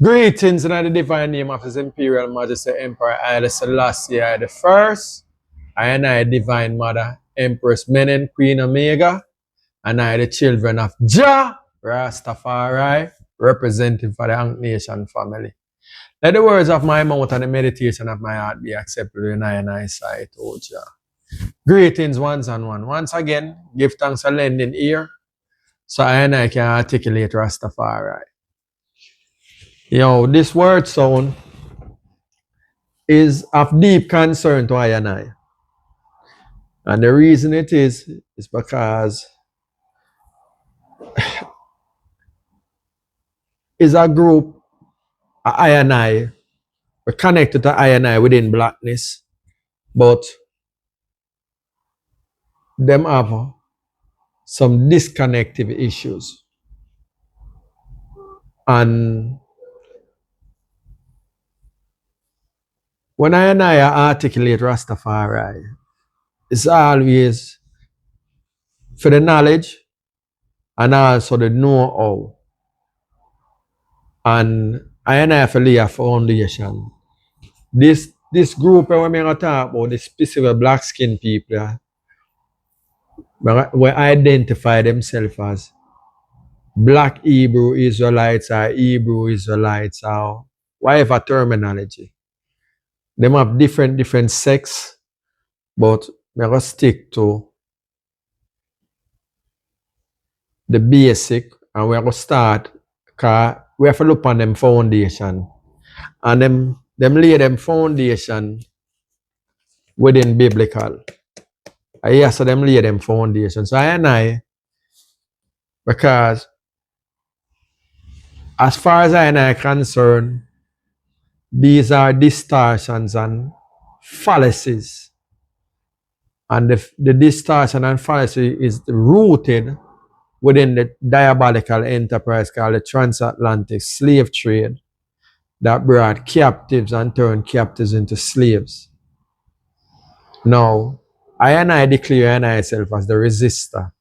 Greetings in the divine name of His Imperial Majesty Emperor Haile Selassie I the First. I and I, Divine Mother, Empress Menen, Queen Omega, and I, the children of Jah Rastafari, representing for the Ankh Nation family. Let the words of my mouth and the meditation of my heart be accepted in I sight, O Jah. Greetings, ones and one. Once again, give thanks for lending ear, so I and I can articulate Rastafari. This word sound is of deep concern to I and I. And the reason it is because it's a group, I and I, we're connected to I and I within blackness, but them have some disconnective issues. And when I and I articulate Rastafari, it's always for the knowledge and also the know-how. And I and I have to lay a foundation. This group when we talk about the specific black skin people, we identify themselves as Black Hebrew Israelites or Hebrew Israelites or whatever terminology. They have different sects, but we're going to stick to the basic and we're going to start because we have to look on them foundation. And them lay them foundation within biblical. Yes, so them lay them foundation. So I and I, because as far as I and I are concerned, these are distortions and fallacies. And the distortion and fallacy is rooted within the diabolical enterprise called the transatlantic slave trade that brought captives and turned captives into slaves. Now, I and I declare myself as the resistor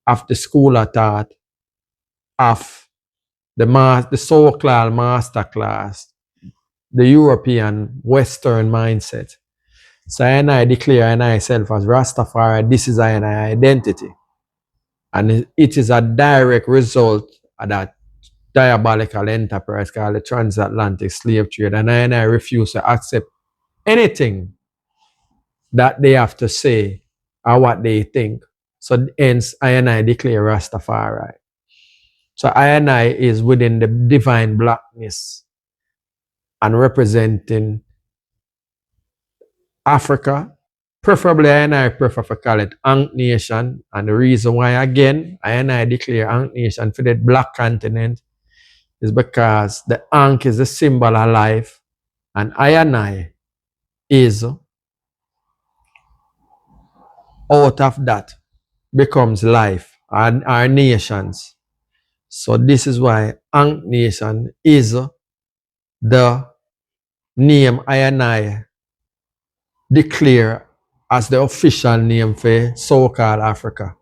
of the school of thought of the so-called master class, the European Western mindset. So I and I declare myself as Rastafari, this is I and I identity. And it is a direct result of that diabolical enterprise called the transatlantic slave trade. And I refuse to accept anything that they have to say or what they think. So hence I and I declare Rastafari. So I and I is within the divine blackness and representing Africa. Preferably I and I prefer to call it Ankh Nation. And the reason why again I and I declare Ankh Nation for the black continent is because the Ankh is the symbol of life and I is out of that becomes life and our nations. So this is why Ankh Nation is the name I declare as the official name for so-called Africa.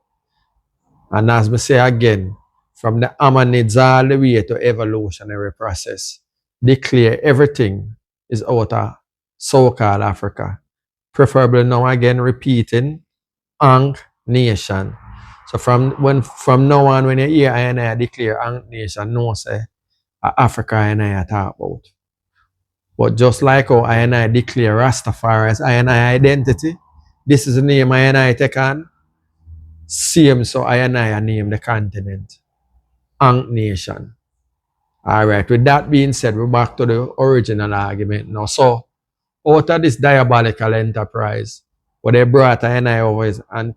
And as we say again, from the Ammonids all the way to evolutionary process, declare everything is out of so-called Africa. Preferably now again repeating Ankh Nation. So from now on when you hear I declare Ankh Nation, no say Africa I talk about. But just like how I declare Rastafari as I identity, this is the name I take on. Same so I name the continent. Ankh Nation. Alright, with that being said, we're back to the original argument now. So out of this diabolical enterprise, what they brought I over and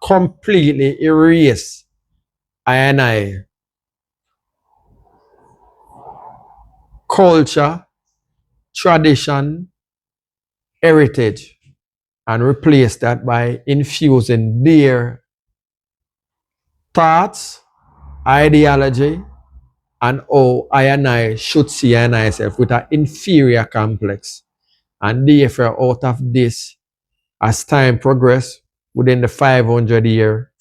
completely erase I culture, tradition, heritage, and replace that by infusing their thoughts, ideology, and how I should see I self with an inferior complex. And therefore, out of this, as time progressed, within the 500-year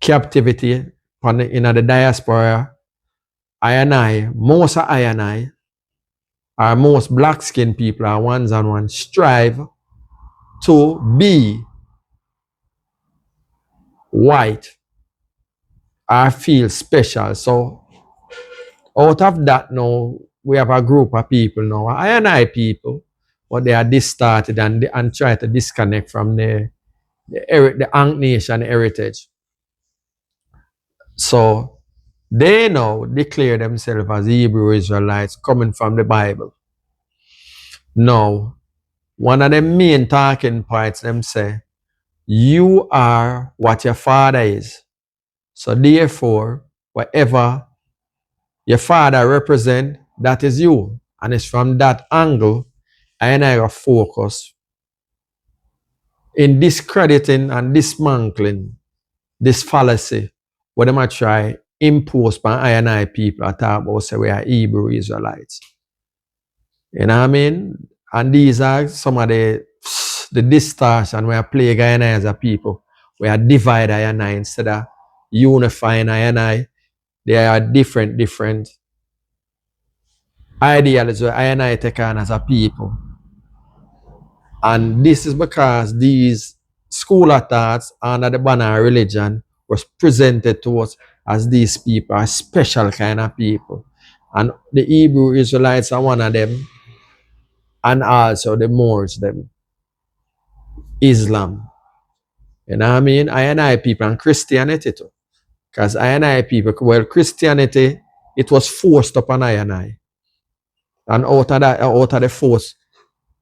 captivity in the diaspora, most of I and I, or most black skinned people are ones and one strive to be white or feel special. So out of that now, we have a group of people now, I and I people, but they are distorted and try to disconnect from the Ankh Nation heritage. So they now declare themselves as Hebrew Israelites coming from the Bible. Now, one of the main talking points them say, you are what your father is. So therefore, whatever your father represent, that is you. And it's from that angle I focus in discrediting and dismantling this fallacy what them a try impose by I and I people at talk about say we are Hebrew Israelites. You know what I mean? And these are some of the distortion we are playing I and I as a people. We are divide I and I instead of unifying I and I. There are different ideologies I and I take on as a people. And this is because these school of thoughts under the banner of religion was presented to us as these people are special kind of people. And the Hebrew Israelites are one of them, and also the Moors, them, Islam. You know what I mean? I and I people and Christianity too. Because I and I people, well, Christianity, it was forced upon I and I. And out of the force,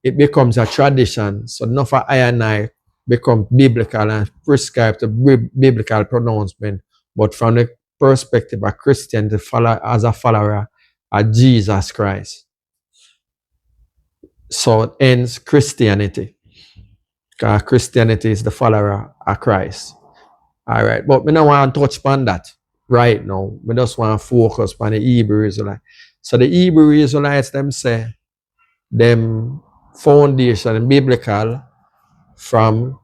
it becomes a tradition. So enough of I and I become biblical and prescribed to biblical pronouncement. But from the perspective of Christian, to follow as a follower of Jesus Christ. So it ends Christianity. Because Christianity is the follower of Christ. All right. But we don't want to touch upon that right now. We just want to focus on the Hebrew Israelites. So the Hebrew Israelites, them say, them foundation biblical from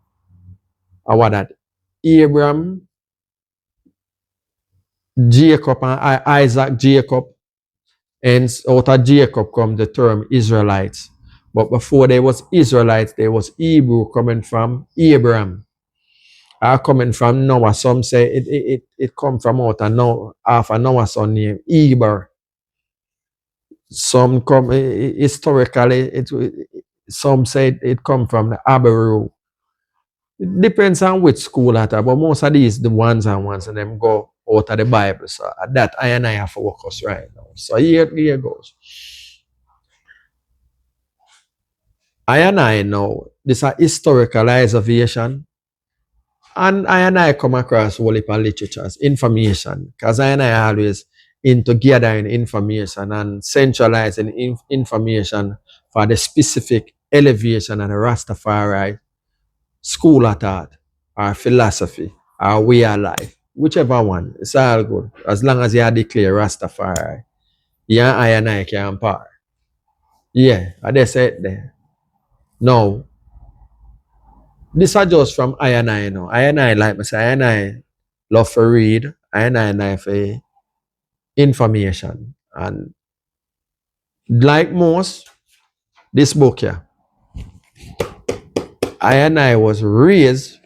what that Abraham, Jacob, and Isaac, Jacob, and out of Jacob come the term Israelites. But before there was Israelites, there was Hebrew coming from Abraham. Are coming from Noah. Some say it come from out of Noah, half of Noah's son name, Eber. Some come historically, some say it come from the Abiru. It depends on which school at, but most of these the ones and them go out of the Bible. So at that I and I have focus right now. So here goes. I and I know this is a historical observation. And I and I come across whole heap of literatures, information, because I and I always into gathering information and centralizing information for the specific elevation of the Rastafari school of thought or philosophy or way of life. Whichever one, it's all good. As long as you declare Rastafari, yeah, I and I can part. Yeah, I just said there. No, this are just from I and I, you know. I and I, like I say, I and I love to read. I and I for information. And like most, this book here, I and I was raised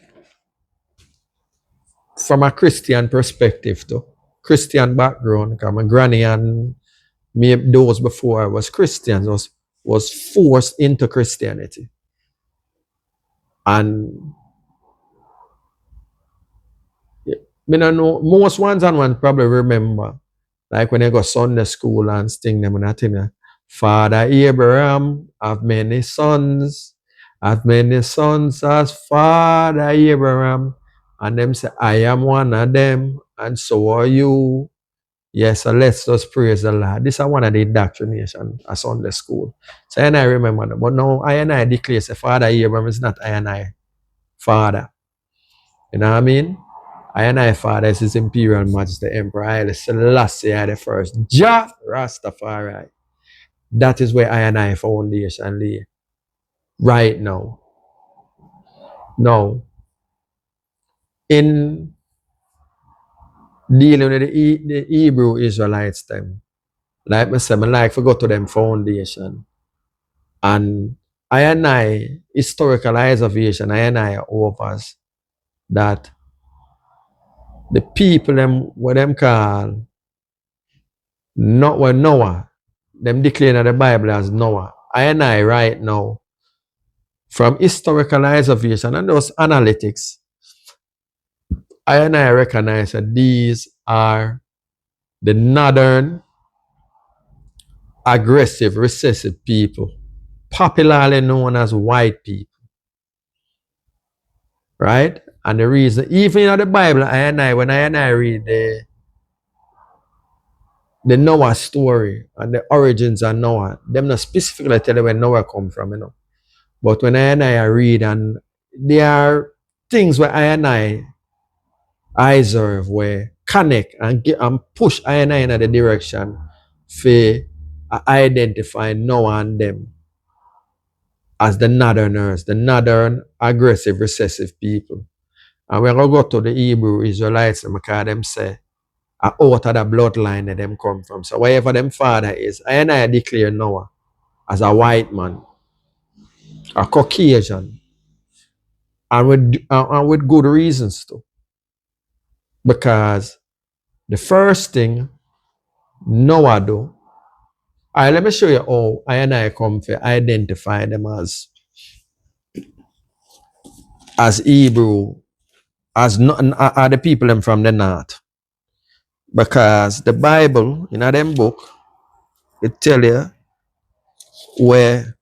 from a Christian perspective too. Christian background, because my granny and me those before was Christians, was forced into Christianity. And me no know most ones and one probably remember. Like when I go Sunday school and sting them and I tell you, Father Abraham have many sons, have many sons as Father Abraham. And them say, I am one of them, and so are you. Yes, so let's just praise the Lord. This is one of the indoctrination at Sunday school. So I and I remember that. But now I and I declare, say, Father Abraham is not I and I father. You know what I mean? I and I father is His Imperial Majesty Emperor Haile Selassie I the first. Jah Rastafari. That is where I and I foundation lay. Right now. Now, in dealing with the Hebrew Israelites them. Like I said, I like to go to them foundation. And historical observation, I offers that the people them what them call not what Noah, them declaring in the Bible as Noah. I right now, from historical observation and those analytics, I recognize that these are the northern aggressive, recessive people, popularly known as white people, right? And the reason, even in the Bible, when I read the Noah story and the origins of Noah, them not specifically tell you where Noah come from, But when I read, and there are things where I observe where connect and push I in the direction for identify Noah and them as the northerners, the northern aggressive, recessive people. And when I go to the Hebrew Israelites, because them say, out of the bloodline that them come from. So wherever them father is, I declare Noah as a white man, a Caucasian, and with good reasons too. Because the first thing Noah do, let me show you how I come to identify them as Hebrew, as not are the people them from the north. Because the Bible, in them book, it tell you where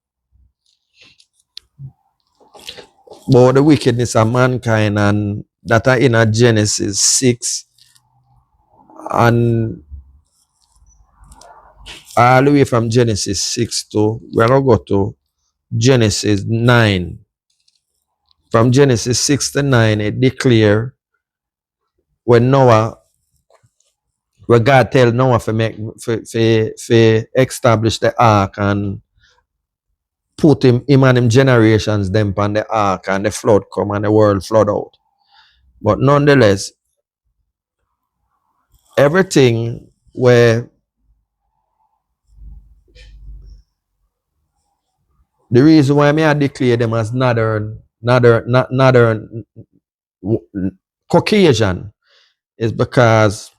about the wickedness of mankind, and that are in a Genesis 6 and all the way from Genesis 6 to we're gonna go to Genesis 9. From Genesis 6 to 9, it declare when Noah, where God tell Noah to make for establish the ark and put him and him generations them on the ark, and the flood come and the world flood out. But nonetheless, everything where the reason why I declare them as northern Caucasian is because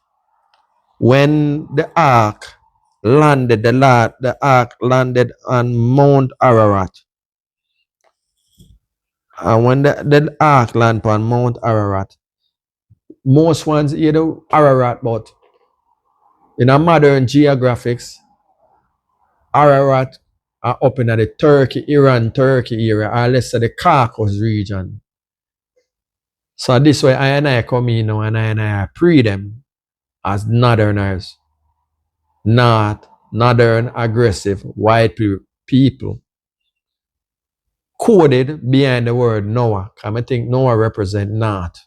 when the ark landed on Mount Ararat, and when the ark landed on Mount Ararat, most ones hear the Ararat, but in a modern geographics, Ararat are up in the Turkey area, or let's say the Caucasus region. So this way I come in now and I pre them as northerners, not northern aggressive white people coded behind the word Noah. I think Noah represent north.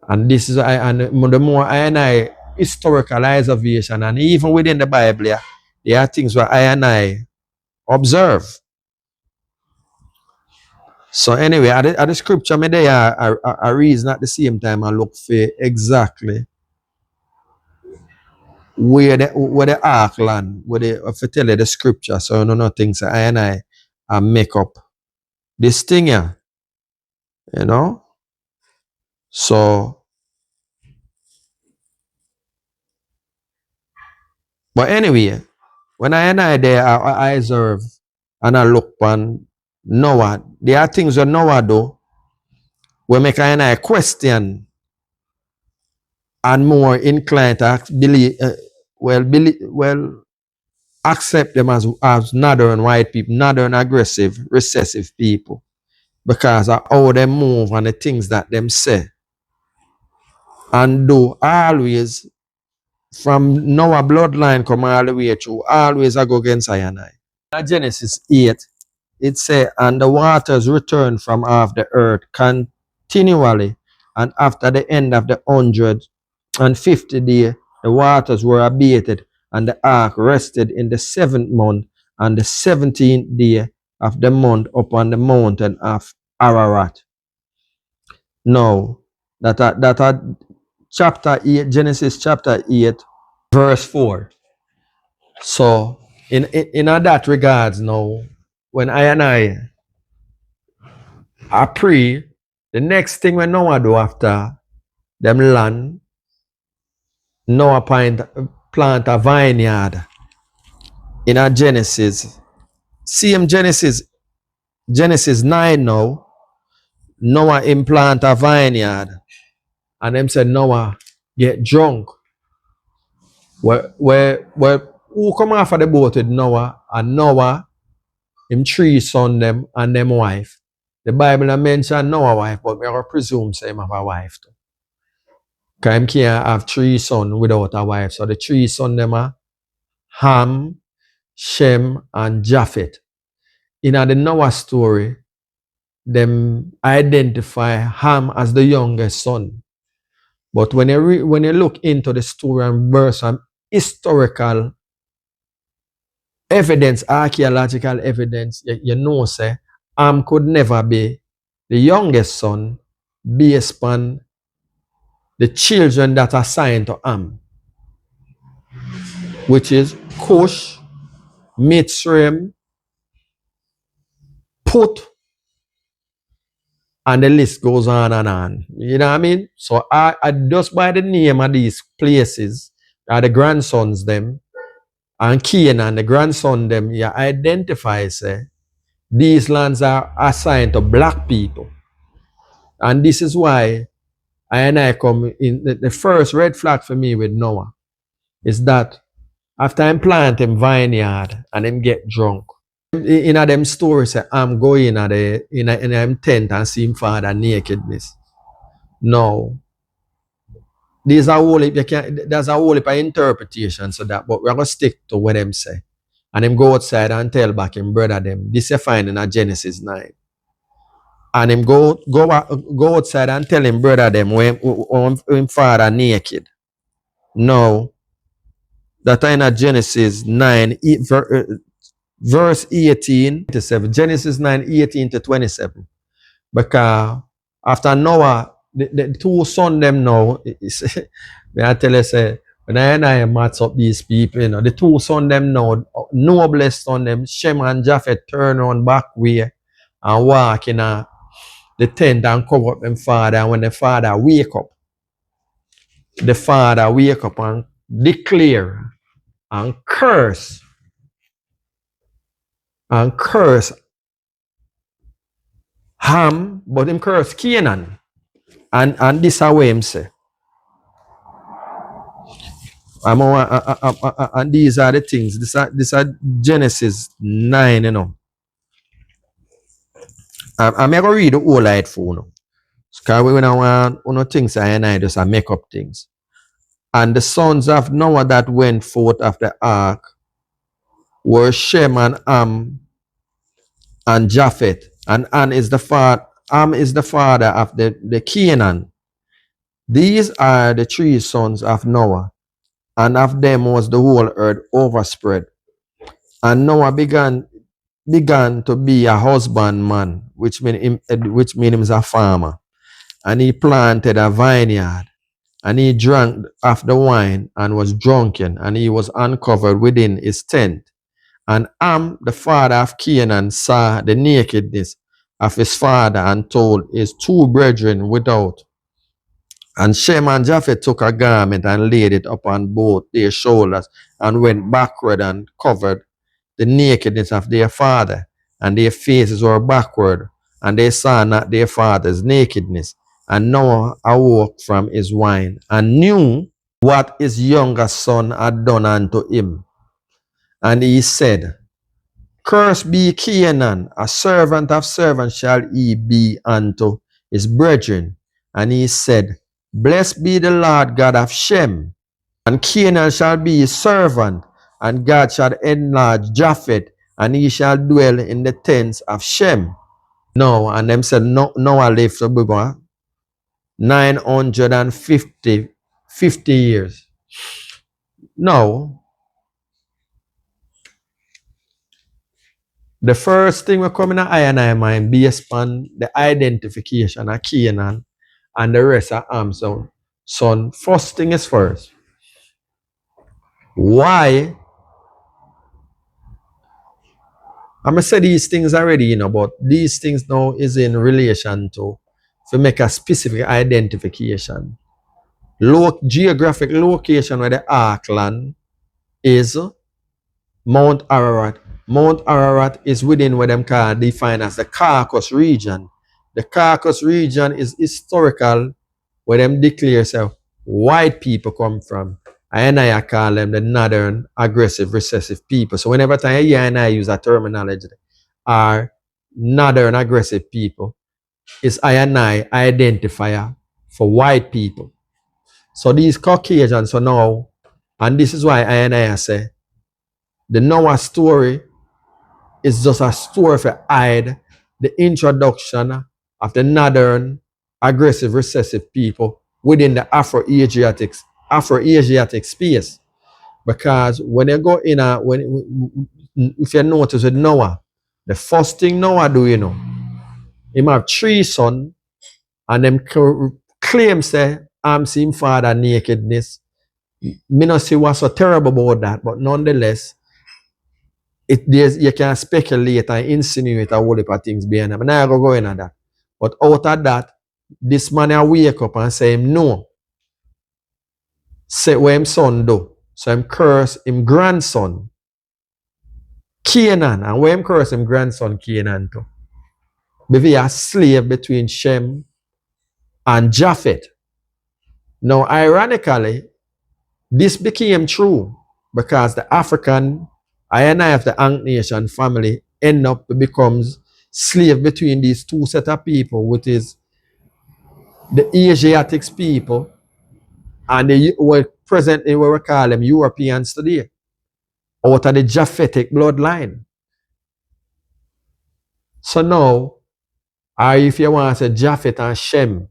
And this is and the more I historical observation, and even within the Bible, yeah, there are things where I observe. So anyway, at the scripture, me there I reason at the same time I look for exactly where the ark land, where if I tell you the scripture, so no nothing so I make up this thing here, you know. So but anyway, when I there I observe and I look on Noah, there are things that Noah do we make I question and more inclined to believe well accept them as northern white people, northern aggressive, recessive people, because of how they move and the things that them say and do always from Noah bloodline come all the way through, always I go against I and I. Genesis 8, it say, and the waters returned from off the earth continually, and after the end of the 150 day, the waters were abated, and the ark rested in the 7th month and the 17th day of the month upon the mountain of Ararat. Now, that chapter 8, Genesis chapter 8, verse 4. So in that regards now, when I pray, the next thing when Noah do after them land, Noah plant a vineyard in a Genesis. Same Genesis 9 now, Noah implant a vineyard. And them said Noah get drunk. Who come off of the boat with Noah? And Noah, him three son them and them wife. The Bible not mention Noah wife, but we are presume say him have a wife too. Because him can't have three sons without a wife. So the three son them are Ham, Shem, and Japheth. In the Noah story, them identify Ham as the youngest son. But when you look into the story and verse and historical evidence, archaeological evidence, you know, say, Ham could never be the youngest son based upon the children that are assigned to Ham, which is Cush, Mitzrayim, Put, and the list goes on and on. You know what I mean? So I just by the name of these places, are the grandsons them, and Canaan, the grandson them, you identify, say, these lands are assigned to black people. And this is why I come in, the first red flag for me with Noah is that after him plant him vineyard and him get drunk, in a them stories say, I'm going in a him tent and see him father nakedness. No. There's a whole heap of interpretation so that, but we're gonna stick to what them say. And him go outside and tell back him brother them. This you find in a Genesis 9. And him go outside and tell him brother them when him father naked. No. That in a Genesis 9, verse 18 to 7. Genesis 9, 18 to 27. Because after Noah, the two sons them now, may I tell you, say, when I match up these people, you know, the two sons them now, noblest son them, Shem and Japheth turn on back way and walk in the tent and cover up them father. And when the father wake up and declare and curse Ham, but him curse Canaan. And this is how him say. And these are the things. This are Genesis 9, you know. I'm going to read the whole light for you. Because we don't want things I just make up things. And the sons of Noah that went forth of the ark were Shem and Ham and Japheth. And Ham is the father of the Canaan. These are the three sons of Noah, and of them was the whole earth overspread. And Noah began to be a husbandman, which means he was a farmer. And he planted a vineyard, and he drank of the wine and was drunken, and he was uncovered within his tent. And Ham, the father of Canaan, saw the nakedness of his father and told his two brethren without. And Shem and Japheth took a garment and laid it upon both their shoulders and went backward and covered the nakedness of their father. And their faces were backward, and they saw not their father's nakedness. And Noah awoke from his wine and knew what his younger son had done unto him. And he said, Cursed be Canaan, a servant of servants shall he be unto his brethren. And he said, Blessed be the Lord God of Shem, and Canaan shall be his servant, and God shall enlarge Japheth, and he shall dwell in the tents of Shem. No, and them said, Noah lived to be 950 years. No, the first thing we come in I mind based on the identification of Canaan and the rest of Ham. So Son, first thing is first. Why? I'm gonna say these things already, but these things now is in relation to make a specific identification. Geographic location where the Arkland is Mount Ararat. Mount Ararat is within what them call defined as the Caucasus region. The Caucasus region is historical where them declare say white people come from. I call them the northern aggressive recessive people. So whenever time you and I use a terminology are northern aggressive people, is I and I identifier for white people. So these Caucasians, so now, and this is why I and I say the Noah story is just a story for hide the introduction of the northern aggressive recessive people within the Afro-Asiatic space. Because when you go in if you notice with Noah, the first thing Noah do, him have 3 sons and them claim say I'm seeing father nakedness. Me not see what's so terrible about that, but nonetheless, you can speculate and insinuate a whole heap of things behind them. I'm not going to go into that. But out of that, this man will wake up and say him no. Say what him son do. So him curse him grandson, Canaan. And what him curse him grandson, Canaan too. Be a slave between Shem and Japheth. Now, ironically, this became true because the African, I and I of the Ankh Nation family end up becomes slave between these two set of people, which is the Asiatics people and the what presently we call them Europeans today, out of the Japhetic bloodline. So now, or if you want to say Japheth and Shem,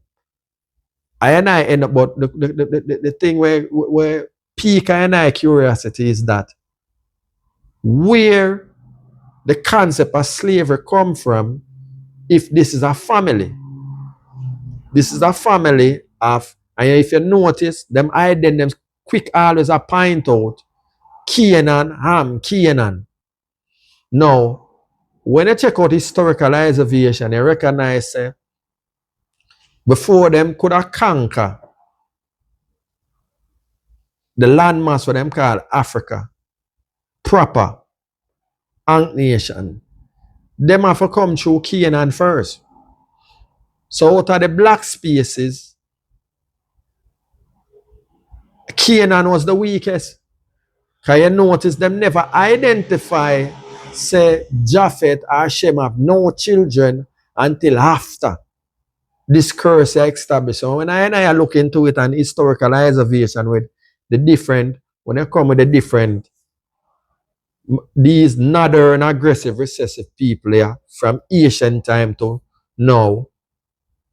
I and I end up, but the thing where pique I and I curiosity is that where the concept of slavery come from if this is a family. This is a family of, and if you notice, them hiding them quick always a point out Canaan, Ham, Canaan. Now, when you check out historical observation, you recognize before them could have conquer the landmass what them call Africa, proper, Ankh nation, them have to come through Canaan first. So out of the black spaces, Canaan was the weakest. Because you notice them never identify, say, Japheth or Shem have no children until after this curse is established. So when I look into it and historical observation with the different, when I come with the different, these northern aggressive recessive people here from ancient time to now,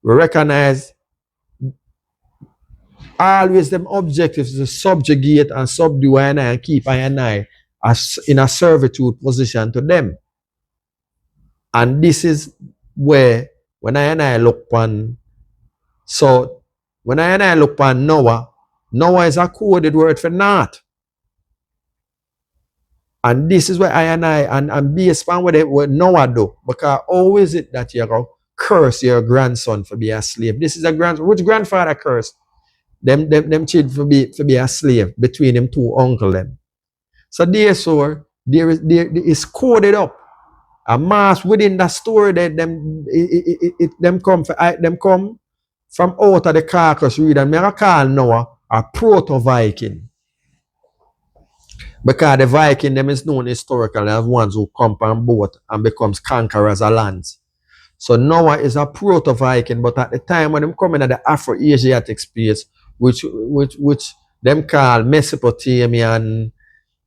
we recognize always them objectives to subjugate and subdue and keep I as in a servitude position to them. And this is where when I look on, so when I look on Noah, Noah is a coded word for not. And this is where and based on what Noah do, because how is it that you go curse your grandson for be a slave? This is a which grandfather cursed? Them children for be a slave between them two uncle them. So therefore, there is coded up a mass within that story that them come from out of the Caucasus region. Me call Noah a Proto Viking. Because the Viking them is known historically as ones who come on boat and becomes conquerors of lands. So Noah is a Proto Viking, but at the time when them coming at the Afro-Asiatic space, which them call Mesopotamia and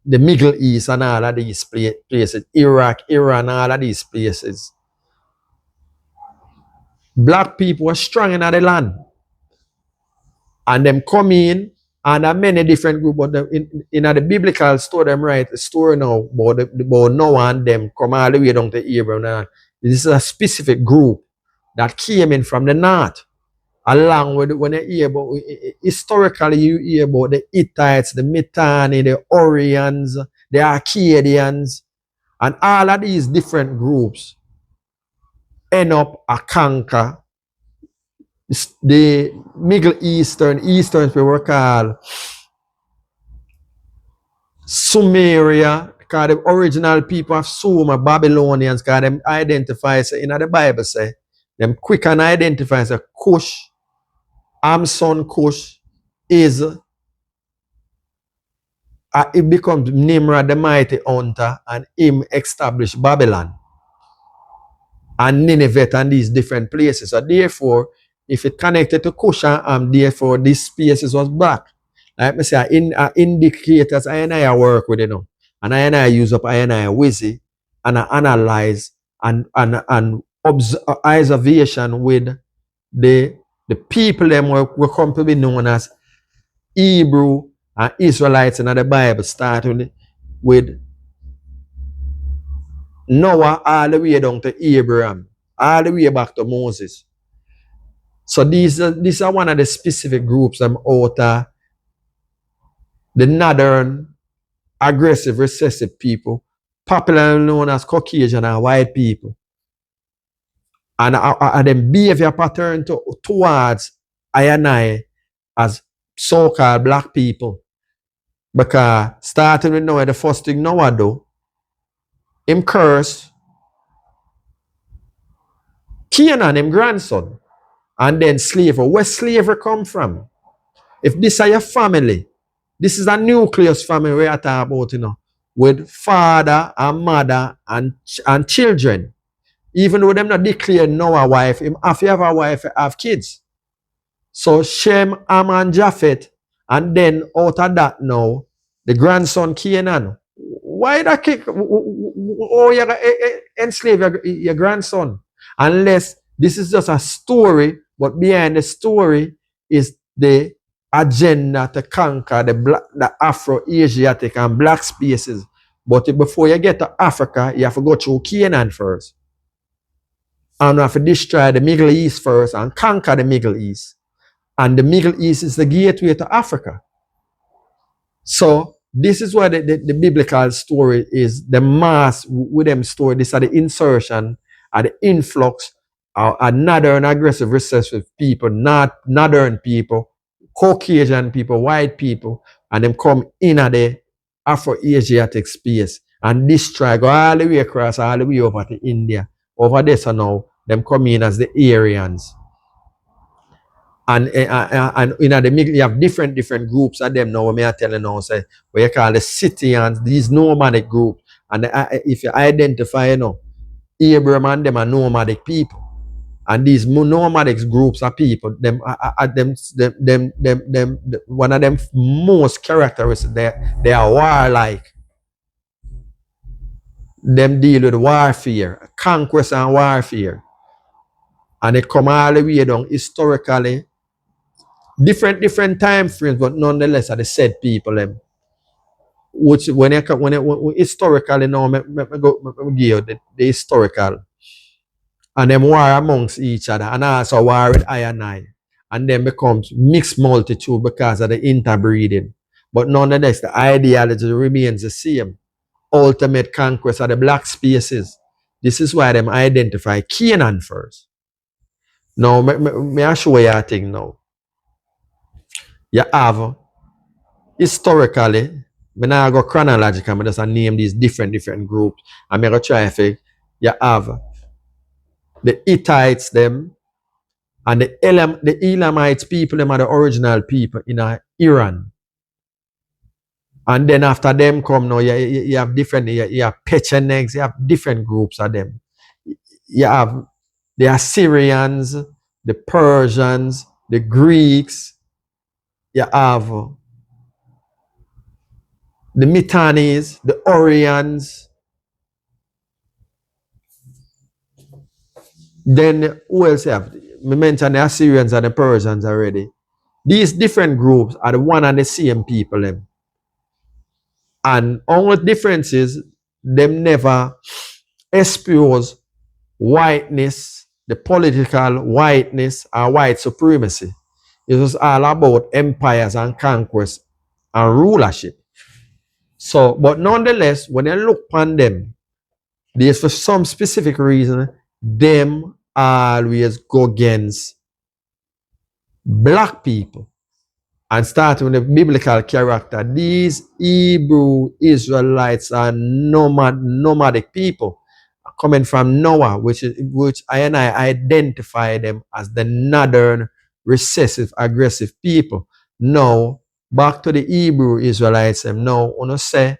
the Middle East and all of these places, Iraq, Iran, all of these places. Black people were strong in the land. And them come in, and there are many different groups, but in the biblical story, them write a story now about Noah and them come all the way down to Abraham. This is a specific group that came in from the north. Along with when you hear about historically, you hear about the Hittites, the Mitanni, the Orions, the Arcadians, and all of these different groups end up a conquer the Middle Eastern people called Sumeria, because the original people of Sumer, Babylonians, because them identify, say, in the Bible say, them quick and identify, say, Cush, Amson Cush, is, it becomes Nimrod the mighty hunter, and him established Babylon and Nineveh and these different places. So therefore, if it connected to Cush and therefore these spaces was black. Like me say, indicators I and I work with, you know. And I use up I and I Wizzy and I analyze and observation with the people them were come to be known as Hebrew and Israelites in the Bible, starting with Noah all the way down to Abraham, all the way back to Moses. So these are one of the specific groups I'm out of the northern aggressive recessive people, popularly known as Caucasian and white people. And then behavior pattern towards I and I as so-called black people. Because starting with Noah, the first thing Noah do, him curse Canaan, him grandson, and then slavery. Where slavery come from? If this are your family, this is a nucleus family we are talking about, you know, with father and mother and children. Even though them not declare Noah wife, him if you have a wife, have kids. So Shem, Ham, and Japhet, and then out of that now, the grandson Canaan. Why that kick? Oh, you enslave your grandson. Unless this is just a story, but behind the story is the agenda to conquer the Afro-Asiatic and black spaces. But before you get to Africa, you have to go through Canaan first. And you have to destroy the Middle East first and conquer the Middle East. And the Middle East is the gateway to Africa. So this is why the biblical story is the mass with them story. This are the insertion and the influx of northern aggressive recessive people, not northern people, Caucasian people, white people, and them come in at the Afro-Asiatic space and destroy, go all the way across, all the way over to India. Over there, so now, them come in as the Aryans. And in the middle, you have different groups of them now. What I tell you now, say, what you call the Scythians, these nomadic groups. And if you identify, you know, Abraham and them are nomadic people. And these nomadic groups of people, one of them most characteristics, they are warlike. Them deal with warfare, conquest and warfare. And they come all the way down historically. Different time frames, but nonetheless are the said people them. Which when historically now, me give you the historical. And them war amongst each other, and also war with I and I. And then becomes mixed multitude because of the interbreeding. But nonetheless, the ideology remains the same. Ultimate conquest of the black spaces. This is why them identify Canaan first. Now, may I show you a thing now. You have historically, when I go chronological, I just name these different groups. I'm going to try to you have the Hittites, them, and the Elamites people, them are the original people in Iran. And then after them come now, you have different, you have Pechenegs, you have different groups of them. You have the Assyrians, the Persians, the Greeks, you have the Mitannis, the Orions. Then who else have? We mentioned the Assyrians and the Persians already. These different groups are the one and the same people. Them. And only difference is them never expose whiteness the political whiteness or white supremacy. It was all about empires and conquest and rulership. So, but nonetheless, when you look upon them, there's for some specific reason, them always go against black people. And starting with the biblical character, these Hebrew Israelites are nomadic people coming from Noah, which I and I identify them as the northern recessive aggressive people. Now, back to the Hebrew Israelites, now, uno say,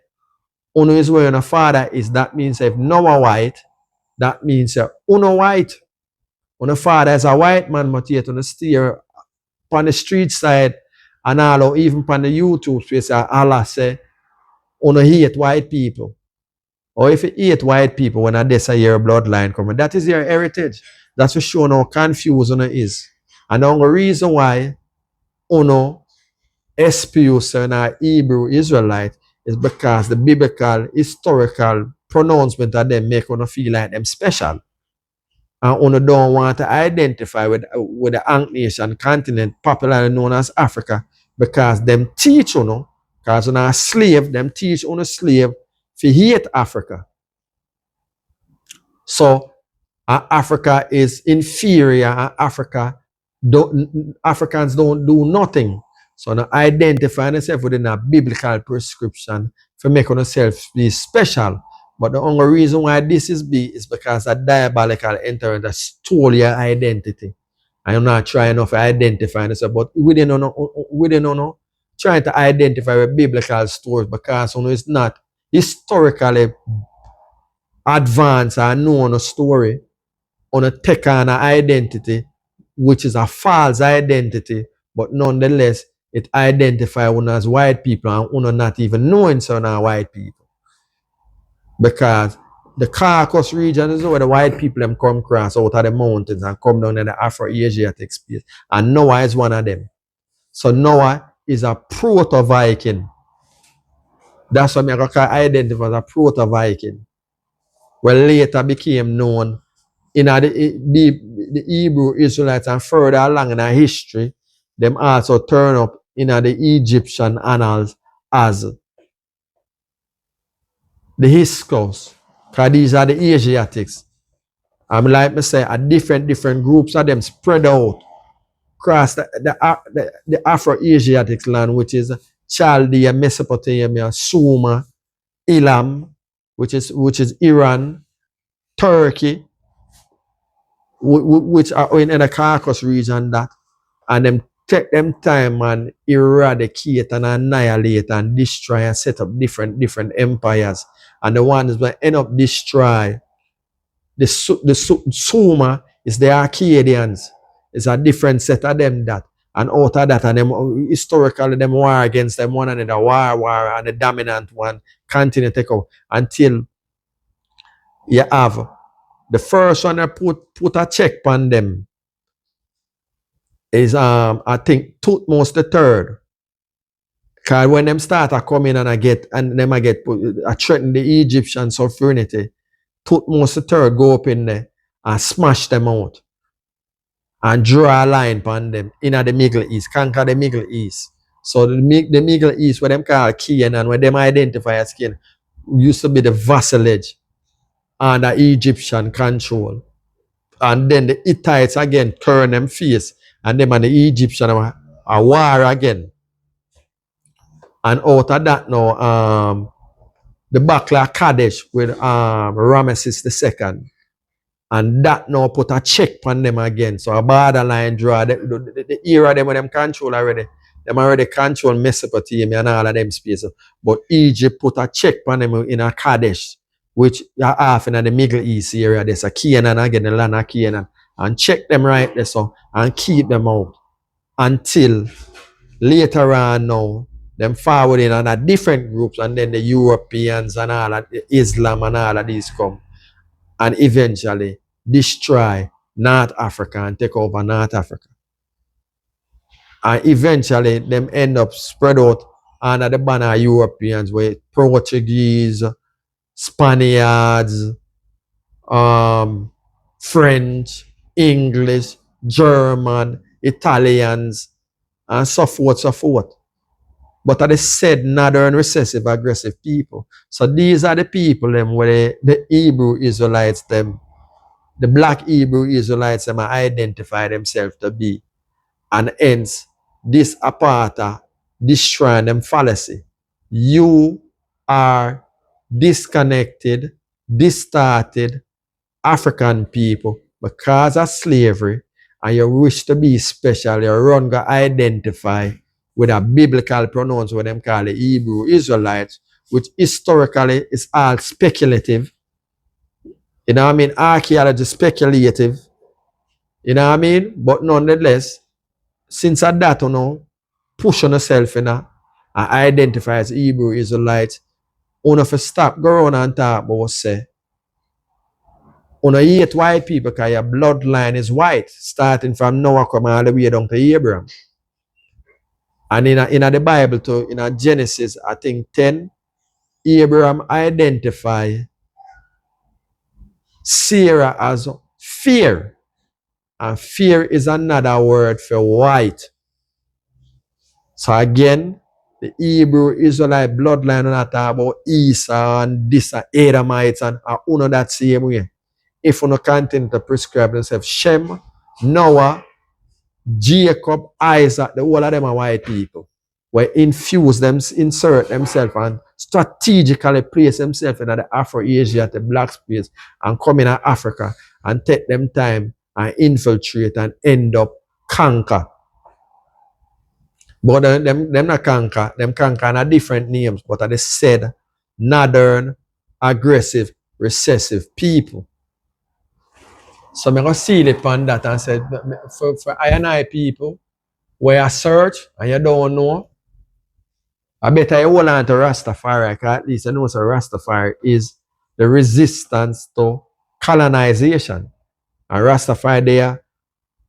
uno is where your father is, that means if Noah white, that means uno white. Uno father is a white man, but yet uno steer on the street side and all, or even on the YouTube space, Allah say, uno hate white people. Or if you hate white people, when that's a your bloodline coming, that is your heritage. That's for sure how confused uno is. And the only reason why uno espouse an Hebrew Israelite is because the biblical, historical pronouncement of them make uno feel like them special. And uno don't want to identify with the Ankh Nation continent, popularly known as Africa, because them teach uno, because uno a slave, them teach uno slave to hate Africa. So Africa is inferior, and Africans don't do nothing. So now identify yourself within a biblical prescription for making yourself be special. But the only reason why this is big is because a diabolical interest that stole your identity. I'm not trying to identify yourself, but we didn't know trying to identify with biblical stories because it's not historically advanced or known a story on a take on an identity, which is a false identity, but nonetheless, it identifies one as white people and one not even knowing some are white people. Because the Caucasus region is where the white people them come across out of the mountains and come down in the Afro-Asiatic space. And Noah is one of them. So Noah is a proto-Viking. That's what I identify as a proto-Viking. Well, later became known in the Hebrew Israelites and further along in our history, them also turn up in the Egyptian annals as the Hyksos, because these are the Asiatics. Like I say, a different groups of them spread out across the Afro-Asiatic land, which is Chaldea, Mesopotamia, Sumer, Elam, which is Iran, Turkey, which are in the Caucasus region, that and them take them time and eradicate and annihilate and destroy and set up different empires. And the ones that end up destroy the Sumer is the Arcadians. It's a different set of them that. And out of that, and them historically them war against them one another, war, and the dominant one continue to take over until you have the first one that put a check on them is I think Tutmos the third. Cause when them start to come in and I get I threaten the Egyptian sovereignty, Tutmos the third go up in there and smash them out and draw a line upon them in the Middle East, conquer the Middle East. So the Middle East, what them call Canaan, where them identify as Canaan, used to be the vassalage under Egyptian control. And then the Hittites again turn them face, and them and the Egyptian are war again. And out of that now, the Battle of Kadesh with Ramesses II. And that now put a check on them again. So a borderline draw. The era them when them control already. Them already control Mesopotamia and all of them spaces. But Egypt put a check on them in a Kadesh, which are often in the Middle East area. There's a Canaan again, the land of Canaan. And check them right there so and keep them out until later on now, them forward in a different groups, and then the Europeans and all of the Islam and all of these come and eventually destroy North Africa and take over North Africa. And eventually them end up spread out under the banner of Europeans with Portuguese, Spaniards, French, English, German, Italians, and so forth, so forth. But are the said northern recessive aggressive people. So these are the people them where the Hebrew Israelites them, the black Hebrew Israelites them identify themselves to be. And hence, this apartheid destroy them fallacy. You are disconnected, distorted African people because of slavery, and you wish to be special. You run to identify with a biblical pronoun, what them call the Hebrew Israelites, which historically is all speculative. You know what I mean? Archaeology speculative. You know what I mean? But nonetheless, since at that, you know, push on yourself, you know, and identify as Hebrew Israelites, you have to stop go around and talk about say, you know, hate white people because your bloodline is white, starting from Noah come all the way down to Abraham. And in the Bible too, in Genesis, I think 10, Abraham identify Sarah as fear. And fear is another word for white. So again, the Hebrew Israelite bloodline and not talk about Esau and this and Edomites and uno that same way. If you continue to prescribe themselves, Shem, Noah, Jacob, Isaac, the whole of them are white people. Where infuse them, insert themselves and strategically place themselves in the Afro-Asia, the black space, and come in Africa and take them time and infiltrate and end up conquer. But them not conquer, them conquer under different names, but are the said northern, aggressive, recessive people. So I'm going to seal it on that and say, for I and I people, where I search and you don't know, I better you hold on to Rastafari, because at least you know so Rastafari is the resistance to colonization. And Rastafari there,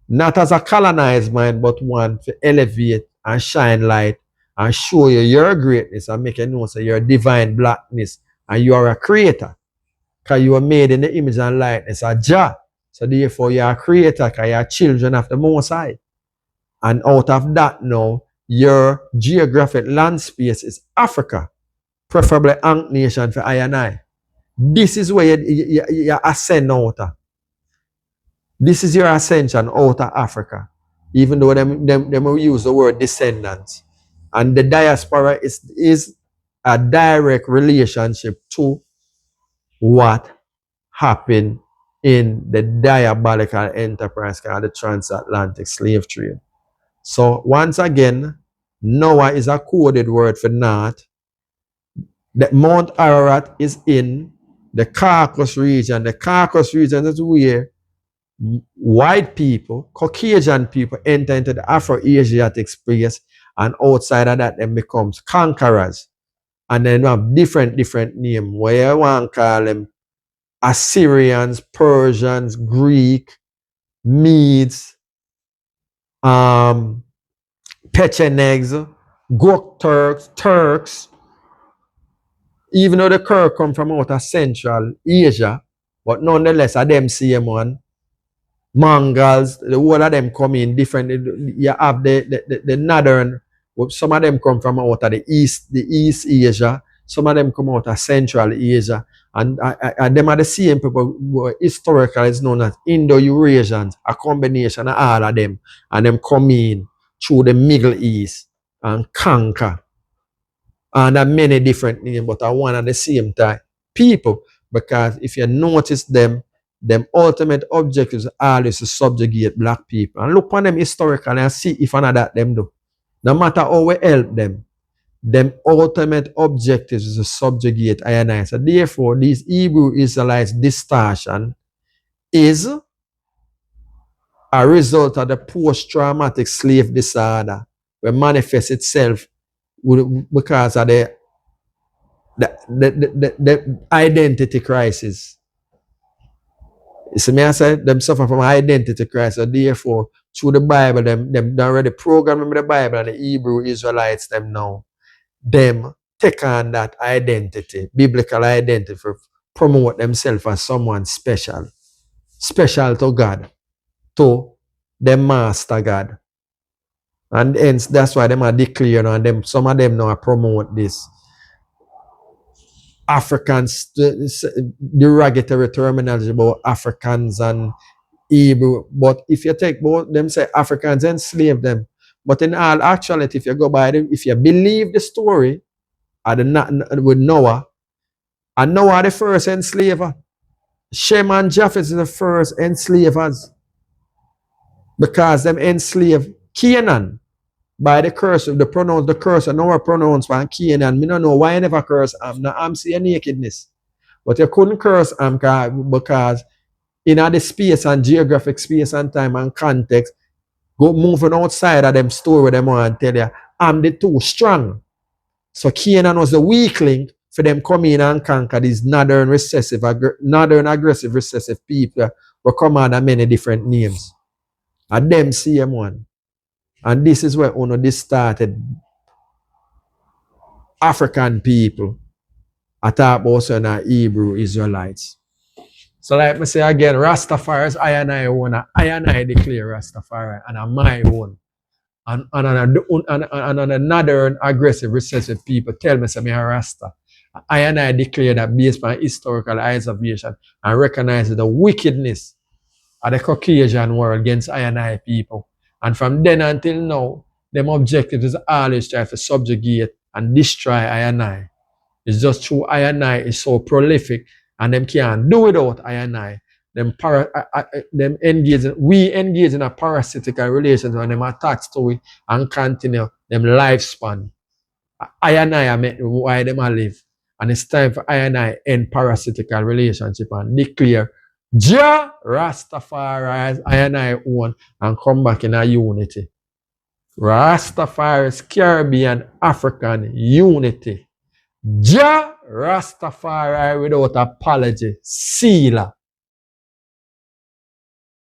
not as a colonized mind, but one to elevate and shine light and show you your greatness and make you know so your divine blackness and you are a creator. Because you are made in the image and likeness of Jah. So therefore you are a creator because you are children of the Most High. And out of that now, your geographic land space is Africa, preferably Ankh Nation for I and I. This is where you ascend out of. This is your ascension out of Africa. Even though them will use the word descendants. And the diaspora is a direct relationship to what happened in the diabolical enterprise called the transatlantic slave trade. So once again, Noah is a coded word for north. The Mount Ararat is in the Caucasus region. The Caucasus region is where white people, Caucasian people enter into the Afro-Asiatic space, and outside of that, them becomes conquerors. And then we have different names, where you want to call them Assyrians, Persians, Greek, Medes, Pechenegs, Gok Turks, even though the Kirk come from out of Central Asia, but nonetheless, are them same one. Mongols, the whole of them come in different. You have the northern, some of them come from out of the East Asia, some of them come out of Central Asia, and them are the same people who historically is known as Indo-Eurasians, a combination of all of them, and them come in through the Middle East and conquer. And there are many different names, but are one at the same time. People, because if you notice them ultimate objectives are always to subjugate black people. And look upon them historically and see if another them do. No matter how we help them ultimate objectives is to subjugate I and I. So therefore, these Hebrew Israelites distortion is a result of the post-traumatic slave disorder, will manifest itself because of the identity crisis. You see me, I said them suffer from identity crisis. So therefore, through the Bible, them already programming the Bible and the Hebrew Israelites them now. Them take on that identity, biblical identity, for promote themselves as someone special. Special to God. to the master God. And hence, that's why them are declaring and them, some of them now promote this. Africans, derogatory terminology about Africans and Hebrew. But if you take both them, say Africans enslaved them. But in all actuality, if you go by them, if you believe the story with Noah, and Noah the first enslaver, Shem and Japheth is the first enslavers because them enslaved Canaan by the curse of the curse and our pronouns for Canaan. Me don't know why I never curse Am. Now I'm seeing nakedness. But you couldn't curse Am because in the space and geographic space and time and context, go moving outside of them story them want to tell you, I'm the too strong. So Canaan was the weak link for them come in and conquer these northern aggressive recessive people who come under many different names. And them same one. And this is where this started. African people. I talk about certain Hebrew Israelites. So like I say again, Rastafari is I and I own. I and I declare Rastafari and I'm my own. And another aggressive recessive people tell me say me a Rasta. I and I declare that based on historical observation and recognize the wickedness of the Caucasian world against I and I people. And from then until now, them objective is always try to subjugate and destroy I and I. It's just true I and I is so prolific and them can't do without I and I. We engage in a parasitical relations when them attach to it and continue them lifespan. I and I are why them a live. And it's time for I and I end parasitical relationship and declare Jah Rastafari I and I own and come back in a unity. Rastafari's Caribbean African unity. Jah Rastafari without apology. Sealer.